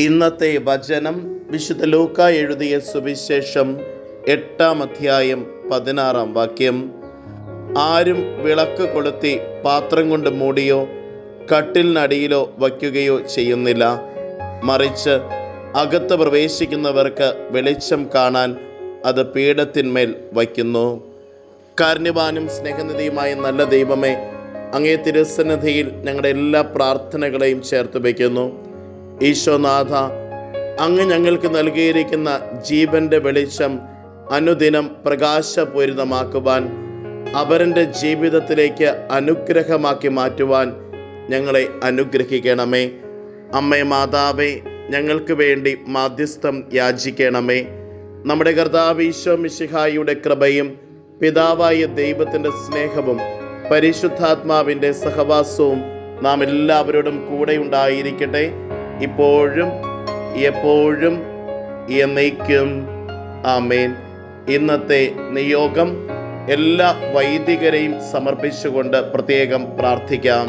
ഇന്നത്തെ വചനം വിശുദ്ധ ലൂക്കാ എഴുതിയ സുവിശേഷം 8-ാം അധ്യായം 16-ാം വാക്യം. ആരും വിളക്ക് കൊളുത്തി പാത്രം കൊണ്ട് മൂടിയോ കട്ടിലിനടിയിലോ വയ്ക്കുകയോ ചെയ്യുന്നില്ല. മറിച്ച് അകത്ത് പ്രവേശിക്കുന്നവർക്ക് വെളിച്ചം കാണാൻ അത് പീഠത്തിന്മേൽ വയ്ക്കുന്നു. കാരുണ്യവാനും സ്നേഹനിധിയുമായ നല്ല ദൈവമേ, അങ്ങേ തിരുസന്നിധിയിൽ ഞങ്ങളുടെ എല്ലാ പ്രാർത്ഥനകളെയും ചേർത്ത് വയ്ക്കുന്നു. ഈശോനാഥ, അങ്ങ് ഞങ്ങൾക്ക് നൽകിയിരിക്കുന്ന ജീവന്റെ വെളിച്ചം അനുദിനം പ്രകാശപൂരിതമാക്കുവാൻ, അവരുടെ ജീവിതത്തിലേക്ക് അനുഗ്രഹമാക്കി മാറ്റുവാൻ ഞങ്ങളെ അനുഗ്രഹിക്കണമേ. അമ്മേ മാതാവേ, ഞങ്ങൾക്ക് വേണ്ടി മാധ്യസ്ഥം യാചിക്കണമേ. നമ്മുടെ കർത്താവ് ഈശോ മിശിഹായുടെ കൃപയും പിതാവായ ദൈവത്തിൻ്റെ സ്നേഹവും പരിശുദ്ധാത്മാവിൻ്റെ സഹവാസവും നാം എല്ലാവരോടും കൂടെ ഉണ്ടായിരിക്കട്ടെ, ഇപ്പോഴും എപ്പോഴും എന്നേക്കും. ആമേൻ. ഇന്നത്തെ നിയോഗം എല്ലാ വൈദികരെയും സമർപ്പിച്ചുകൊണ്ട് പ്രത്യേകം പ്രാർത്ഥിക്കാം.